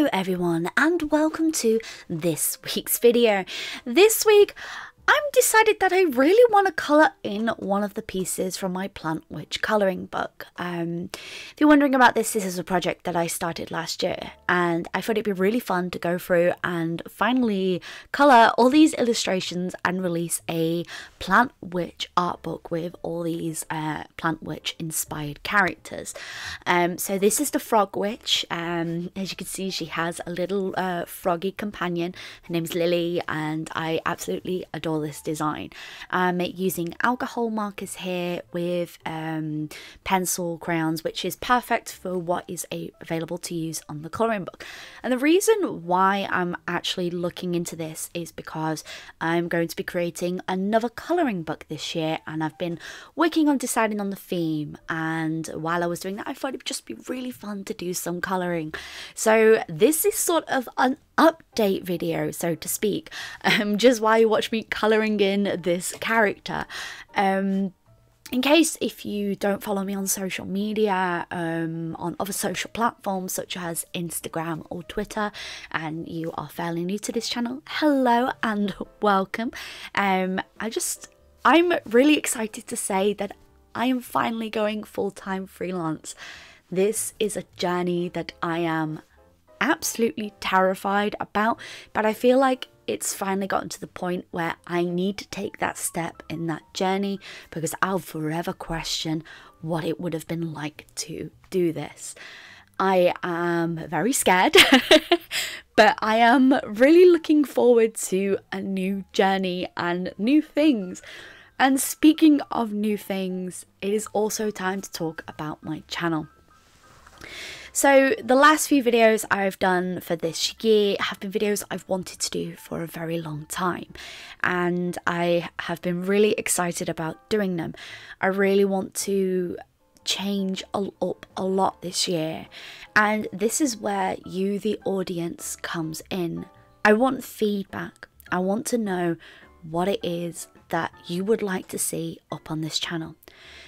Hello everyone and welcome to this week's video. This week I've decided that I really want to colour in one of the pieces from my Plant Witch colouring book. If you're wondering about this is a project that I started last year and I thought it'd be really fun to go through and finally colour all these illustrations and release a Plant Witch art book with all these Plant Witch inspired characters. So this is the Frog Witch. As you can see, she has a little froggy companion. Her name's Lily and I absolutely adore this design. I'm using alcohol markers here with pencil crayons, which is perfect for what is available to use on the colouring book. And the reason why I'm actually looking into this is because I'm going to be creating another colouring book this year and I've been working on deciding on the theme, and while I was doing that I thought it would just be really fun to do some colouring. So this is sort of an update video, so to speak, just while you watch me colouring in this character. In case if you don't follow me on social media, on other social platforms such as Instagram or Twitter, and you are fairly new to this channel, hello and welcome. I'm really excited to say that I am finally going full-time freelance. This is a journey that I am absolutely terrified about, but I feel like it's finally gotten to the point where I need to take that step in that journey, because I'll forever question what it would have been like to do this. I am very scared but I am really looking forward to a new journey and new things. And speaking of new things, it is also time to talk about my channel. So the last few videos I've done for this year have been videos I've wanted to do for a very long time, and I have been really excited about doing them. I really want to change up a lot this year, and this is where you, the audience, comes in. I want feedback. I want to know what it is that you would like to see up on this channel.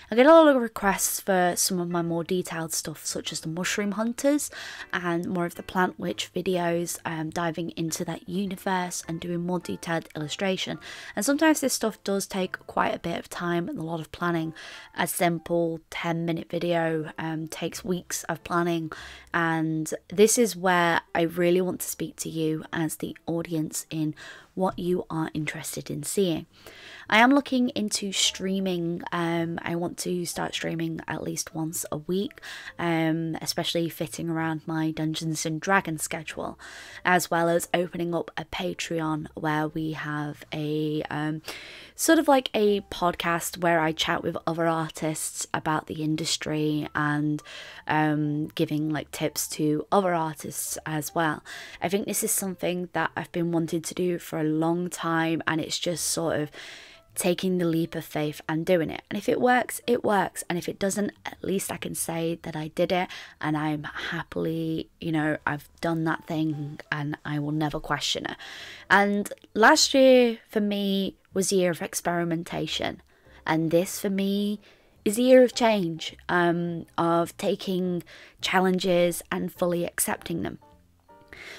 I get a lot of requests for some of my more detailed stuff, such as the mushroom hunters and more of the Plant Witch videos, diving into that universe and doing more detailed illustration. And sometimes this stuff does take quite a bit of time and a lot of planning. A simple 10-minute video takes weeks of planning, and this is where I really want to speak to you as the audience in what you are interested in seeing. I am looking into streaming. I want to start streaming at least once a week, especially fitting around my Dungeons and Dragons schedule, as well as opening up a Patreon where we have a sort of like a podcast where I chat with other artists about the industry and giving like tips to other artists as well. I think this is something that I've been wanting to do for a long time, and it's just sort of taking the leap of faith and doing it. And if it works, it works, and if it doesn't, at least I can say that I did it and I'm happily, you know, I've done that thing and I will never question it. And last year for me was a year of experimentation, and this for me is a year of change, of taking challenges and fully accepting them.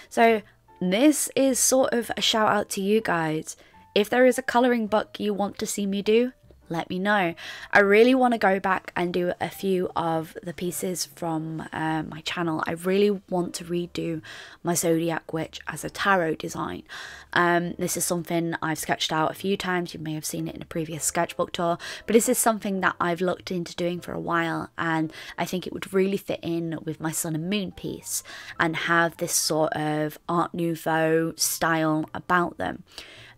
So this is sort of a shout out to you guys. If there is a colouring book you want to see me do, let me know. I really want to go back and do a few of the pieces from my channel. I really want to redo my Zodiac Witch as a tarot design. This is something I've sketched out a few times. You may have seen it in a previous sketchbook tour, but this is something that I've looked into doing for a while, and I think it would really fit in with my Sun and Moon piece and have this sort of Art Nouveau style about them.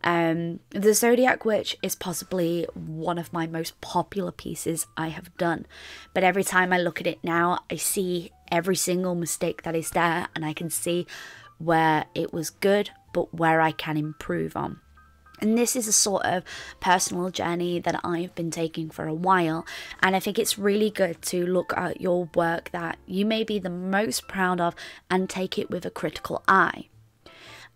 The Zodiac Witch is possibly one of my most popular pieces I have done, but every time I look at it now I see every single mistake that is there, and I can see where it was good but where I can improve on. And this is a sort of personal journey that I've been taking for a while, and I think it's really good to look at your work that you may be the most proud of and take it with a critical eye.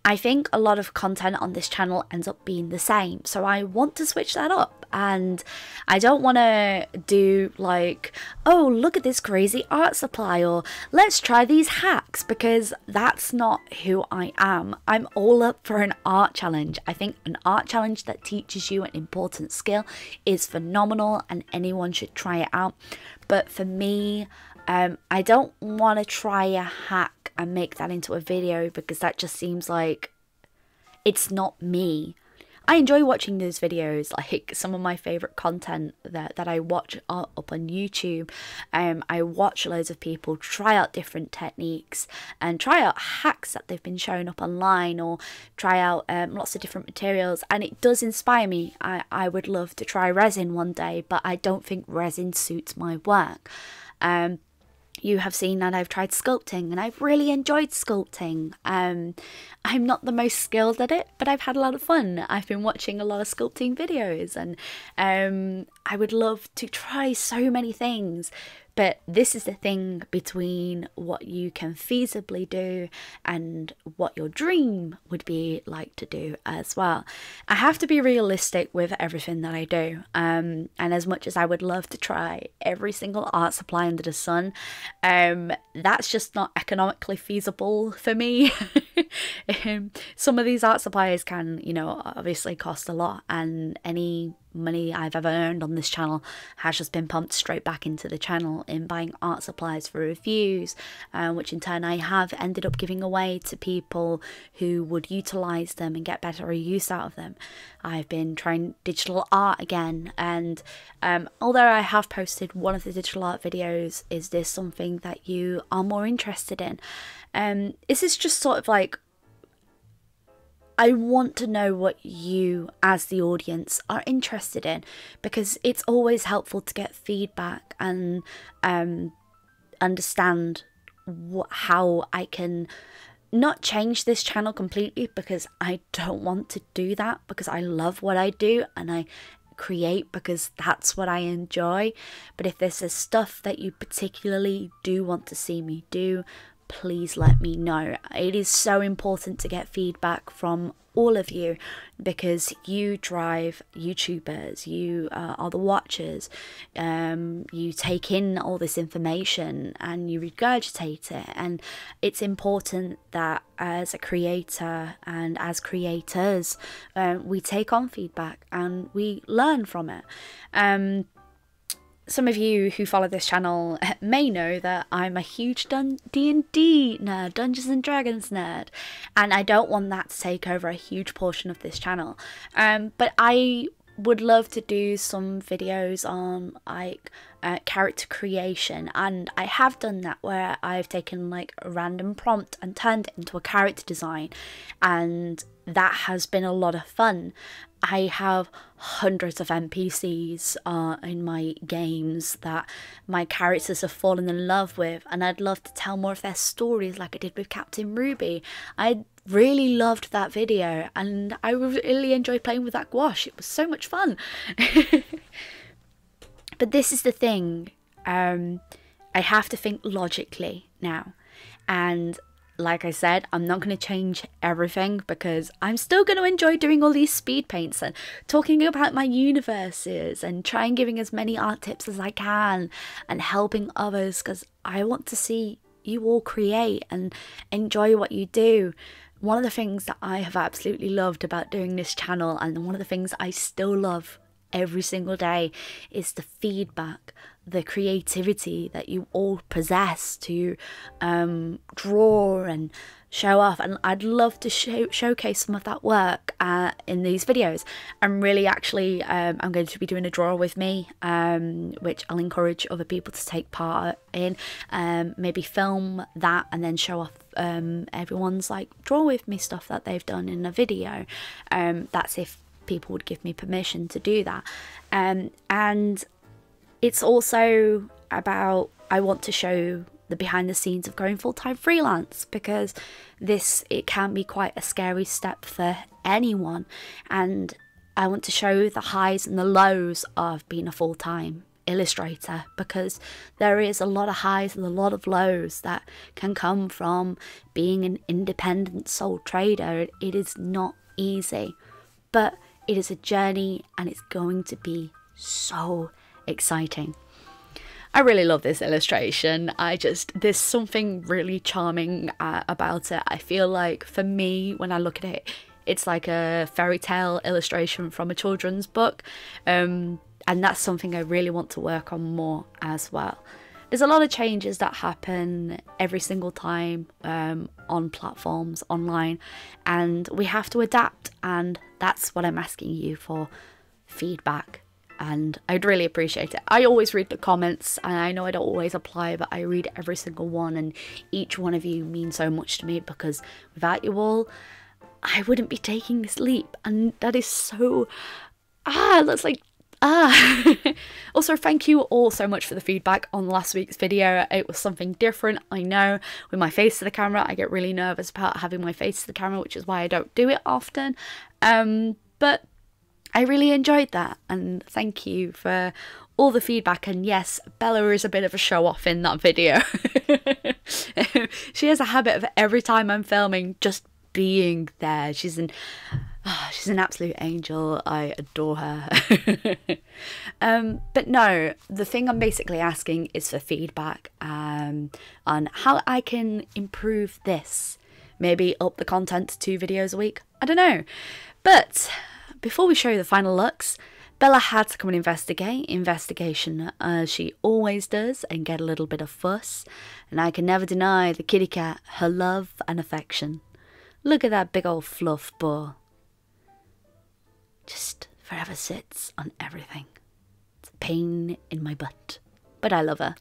I think a lot of content on this channel ends up being the same, so I want to switch that up. And I don't want to do like, oh, look at this crazy art supply, or let's try these hacks, because that's not who I am. I'm all up for an art challenge. I think an art challenge that teaches you an important skill is phenomenal and anyone should try it out. But for me, I don't want to try a hack and make that into a video, because that just seems like it's not me. I enjoy watching those videos, like some of my favourite content that I watch up on YouTube. I watch loads of people try out different techniques and try out hacks that they've been showing up online, or try out lots of different materials, and it does inspire me. I would love to try resin one day, but I don't think resin suits my work. You have seen that I've tried sculpting, and I've really enjoyed sculpting. I'm not the most skilled at it, but I've had a lot of fun. I've been watching a lot of sculpting videos, and I would love to try so many things. But this is the thing between what you can feasibly do and what your dream would be like to do as well. I have to be realistic with everything that I do. And as much as I would love to try every single art supply under the sun, that's just not economically feasible for me. Some of these art supplies can, you know, obviously cost a lot, and any money I've ever earned on this channel has just been pumped straight back into the channel in buying art supplies for reviews, which in turn I have ended up giving away to people who would utilize them and get better use out of them. I've been trying digital art again, and although I have posted one of the digital art videos, is this something that you are more interested in? This is just sort of like, I want to know what you as the audience are interested in, because it's always helpful to get feedback and understand how I can not change this channel completely, because I don't want to do that, because I love what I do and I create because that's what I enjoy. But if there's stuff that you particularly do want to see me do, please let me know. It is so important to get feedback from all of you, because you drive YouTubers, you are the watchers, you take in all this information and you regurgitate it, and it's important that as a creator and as creators we take on feedback and we learn from it. Some of you who follow this channel may know that I'm a huge D&D nerd, Dungeons and Dragons nerd, and I don't want that to take over a huge portion of this channel. But I would love to do some videos on like character creation, and I have done that, where I've taken like a random prompt and turned it into a character design, and that has been a lot of fun. I have hundreds of NPCs in my games that my characters have fallen in love with, and I'd love to tell more of their stories like I did with Captain Ruby. I really loved that video, and I really enjoyed playing with that gouache. It was so much fun. But this is the thing, I have to think logically now, and like I said, I'm not going to change everything, because I'm still going to enjoy doing all these speed paints and talking about my universes and trying giving as many art tips as I can and helping others, because I want to see you all create and enjoy what you do. One of the things that I have absolutely loved about doing this channel, and one of the things I still love every single day, is the feedback, the creativity that you all possess to draw and show off. And I'd love to showcase some of that work in these videos. I'm really actually I'm going to be doing a draw with me, which I'll encourage other people to take part in, maybe film that and then show off everyone's like draw with me stuff that they've done in a video. That's if people would give me permission to do that. And it's also about, I want to show the behind the scenes of going full-time freelance, because it can be quite a scary step for anyone, and I want to show the highs and the lows of being a full-time illustrator, because there is a lot of highs and a lot of lows that can come from being an independent sole trader. It is not easy, but it is a journey and it's going to be so exciting. I really love this illustration. There's something really charming about it. I feel like for me, when I look at it, it's like a fairy tale illustration from a children's book. And that's something I really want to work on more as well. There's a lot of changes that happen every single time on platforms online, and we have to adapt, and that's what I'm asking you for, feedback. And I'd really appreciate it. I always read the comments, and I know I don't always apply, but I read every single one, and each one of you means so much to me, because without you all, I wouldn't be taking this leap. And that is so Also, thank you all so much for the feedback on last week's video. It was something different. I know, with my face to the camera, I get really nervous about having my face to the camera, which is why I don't do it often. But I really enjoyed that, and thank you for all the feedback. And yes, Bella is a bit of a show off in that video. She has a habit of every time I'm filming just being there. She's an absolute angel. I adore her. But no, the thing I'm basically asking is for feedback on how I can improve this. Maybe up the content to 2 videos a week. I don't know. But before we show you the final looks, Bella had to come and investigation as she always does, and get a little bit of fuss. And I can never deny the kitty cat her love and affection. Look at that big old fluff ball. Just forever sits on everything. It's a pain in my butt, but I love her.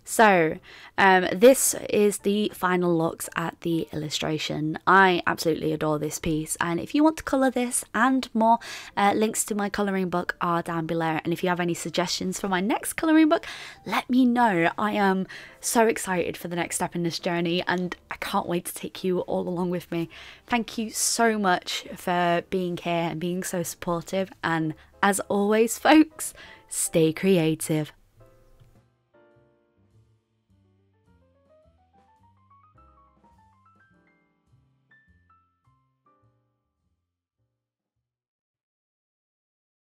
So, this is the final looks at the illustration. I absolutely adore this piece, and if you want to colour this and more, links to my colouring book are down below. And if you have any suggestions for my next colouring book, let me know. I am so excited for the next step in this journey, and I can't wait to take you all along with me. Thank you so much for being here and being so supportive, and as always, folks, stay creative.